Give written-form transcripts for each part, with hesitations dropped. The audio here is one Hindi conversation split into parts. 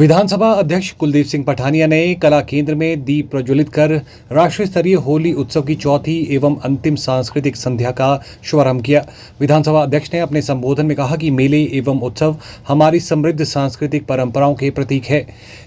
विधानसभा अध्यक्ष कुलदीप सिंह पठानिया ने कला केंद्र में दीप प्रज्वलित कर राष्ट्रीय स्तरीय होली उत्सव की चौथी एवं अंतिम सांस्कृतिक संध्या का शुभारंभ किया। विधानसभा अध्यक्ष ने अपने संबोधन में कहा कि मेले एवं उत्सव हमारी समृद्ध सांस्कृतिक परंपराओं के प्रतीक है।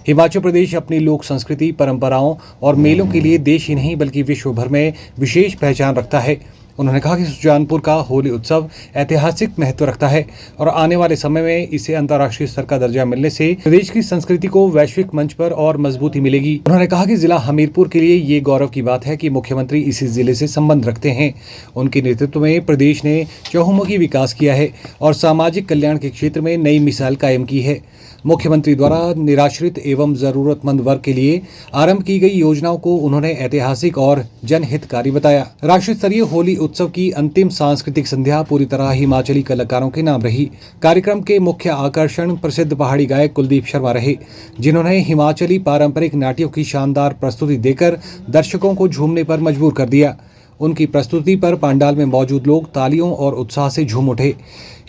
हिमाचल प्रदेश अपनी लोक संस्कृति, परंपराओं और मेलों के लिए देश ही नहीं बल्कि विश्व भर में विशेष पहचान रखता है। उन्होंने कहा कि सुजानपुर का होली उत्सव ऐतिहासिक महत्व रखता है और आने वाले समय में इसे अंतर्राष्ट्रीय स्तर का दर्जा मिलने से प्रदेश की संस्कृति को वैश्विक मंच पर और मजबूती मिलेगी। उन्होंने कहा कि जिला हमीरपुर के लिए ये गौरव की बात है कि मुख्यमंत्री इसी जिले से संबंध रखते हैं। उनके नेतृत्व में प्रदेश ने चहुमुखी विकास किया है और सामाजिक कल्याण के क्षेत्र में नई मिसाल कायम की है। मुख्यमंत्री द्वारा निराश्रित एवं जरूरतमंद वर्ग के लिए आरंभ की गई योजनाओं को उन्होंने ऐतिहासिक और जनहितकारी बताया। राष्ट्रीय स्तरीय होली उत्सव की अंतिम सांस्कृतिक संध्या पूरी तरह हिमाचली कलाकारों के नाम रही। कार्यक्रम के मुख्य आकर्षण प्रसिद्ध पहाड़ी गायक कुलदीप शर्मा रहे, जिन्होंने हिमाचली पारंपरिक नाट्यों की शानदार प्रस्तुति देकर दर्शकों को झूमने पर मजबूर कर दिया। उनकी प्रस्तुति पर पंडाल में मौजूद लोग तालियों और उत्साह से झूम उठे।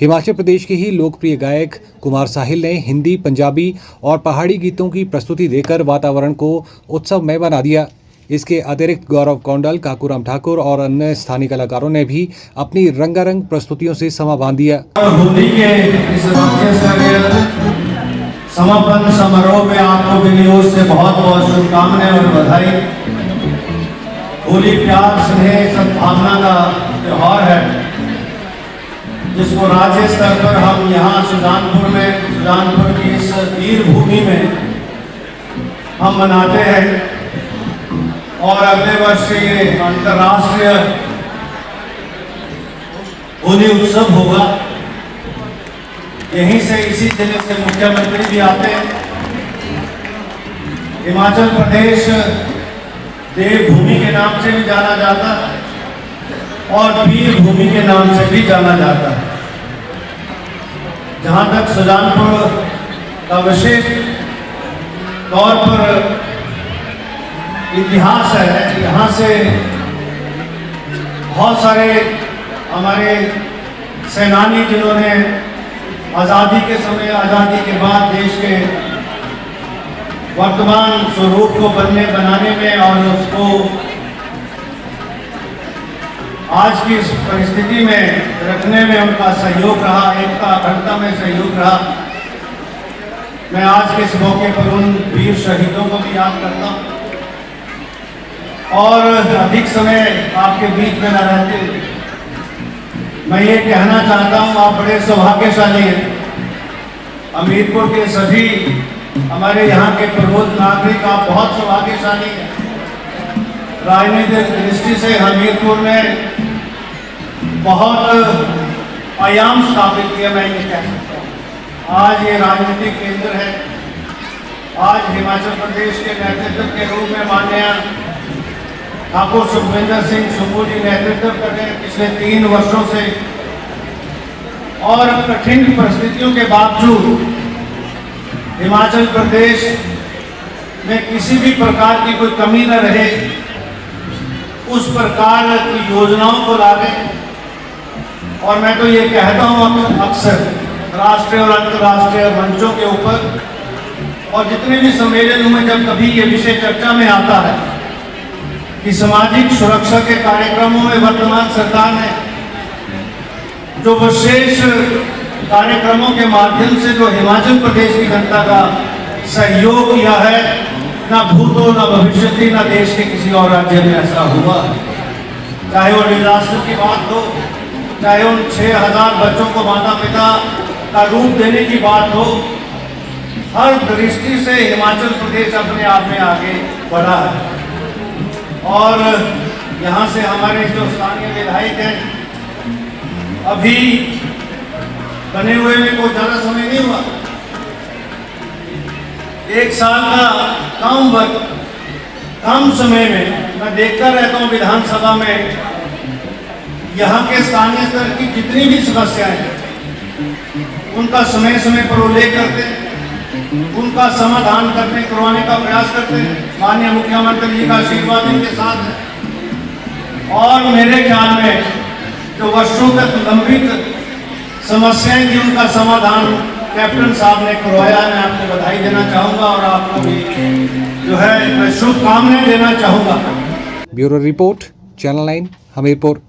हिमाचल प्रदेश के ही लोकप्रिय गायक कुमार साहिल ने हिंदी, पंजाबी और पहाड़ी गीतों की प्रस्तुति देकर वातावरण को उत्सवमय बना दिया। इसके अतिरिक्त गौरव कौंडल, काकूराम ठाकुर और अन्य स्थानीय कलाकारों ने भी अपनी रंगारंग प्रस्तुतियों से समा बांध दिया। होली के इस समापन समारोह में आपको विनियोग से बहुत बहुत शुभकामनाएं और बधाई। होली प्यार, स्नेह, सद्भावना का त्योहार है, जिसको राज्य स्तर पर हम यहाँ सुजानपुर की इस वीर भूमि में हम मनाते हैं और अगले वर्ष ये अंतर्राष्ट्रीय होली उत्सव होगा। यहीं से, इसी जिले से मुख्यमंत्री भी आते हैं। हिमाचल प्रदेश देवभूमि के नाम से भी जाना जाता है और वीर भूमि के नाम से भी जाना जाता है। जहाँ तक सुजानपुर का विशेष तौर पर इतिहास है, यहाँ से बहुत सारे हमारे सेनानी जिन्होंने आज़ादी के समय, आज़ादी के बाद देश के वर्तमान स्वरूप को बनाने में और उसको आज की इस परिस्थिति में रखने में उनका सहयोग रहा, एकता अखंडता में सहयोग रहा। मैं आज के इस मौके पर उन वीर शहीदों को भी याद करता हूँ और अधिक समय आपके बीच में न रहते मैं ये कहना चाहता हूँ, आप बड़े सौभाग्यशाली हैं। हमीरपुर के सभी हमारे यहाँ के प्रबुद्ध नागरिक, आप बहुत सौभाग्यशाली हैं। राजनीतिक दृष्टि से हमीरपुर में बहुत आयाम स्थापित किया, मैं ये कह सकता हूँ। आज ये राजनीतिक केंद्र है। आज हिमाचल प्रदेश के नेतृत्व के रूप में माननीय ठाकुर सुखविंदर सिंह सुक्खू जी नेतृत्व कर रहे हैं पिछले 3 वर्षों से, और कठिन परिस्थितियों के बावजूद हिमाचल प्रदेश में किसी भी प्रकार की कोई कमी न रहे, उस प्रकार की योजनाओं को ला रहे। और मैं तो ये कहता हूँ अक्सर राष्ट्रीय और अंतर्राष्ट्रीय मंचों के ऊपर और जितने भी सम्मेलनों में जब कभी ये विषय चर्चा में आता है कि सामाजिक सुरक्षा के कार्यक्रमों में वर्तमान सरकार ने जो विशेष कार्यक्रमों के माध्यम से जो हिमाचल प्रदेश की जनता का सहयोग किया है, ना भूत हो, ना भविष्य थी, ना देश के किसी और राज्य में ऐसा हुआ। चाहे वो निराश्रित की बात हो, चाहे उन 6000 बच्चों को माता पिता का रूप देने की बात हो, हर दृष्टि से हिमाचल प्रदेश अपने आप में आगे बढ़ा है। और यहाँ से हमारे जो स्थानीय विधायक हैं, अभी बने हुए में कोई ज़्यादा समय नहीं हुआ, 1 साल का कम समय में मैं देखता रहता हूँ विधानसभा में यहाँ के स्थानीय स्तर की जितनी भी समस्याएं हैं उनका समय समय पर उल्लेख करते हैं, उनका समाधान करवाने का प्रयास करते हैं। माननीय मुख्यमंत्री जी का आशीर्वाद इनके साथ है और मेरे ख्याल में जो वर्षों तक लंबित समस्याएं थी उनका समाधान कैप्टन साहब ने करवाया, मैं आपको बधाई देना चाहूँगा और आपको भी जो है मैं शुभकामनाएं देना चाहूँगा। Bureau report, channel 9, Hamirpur.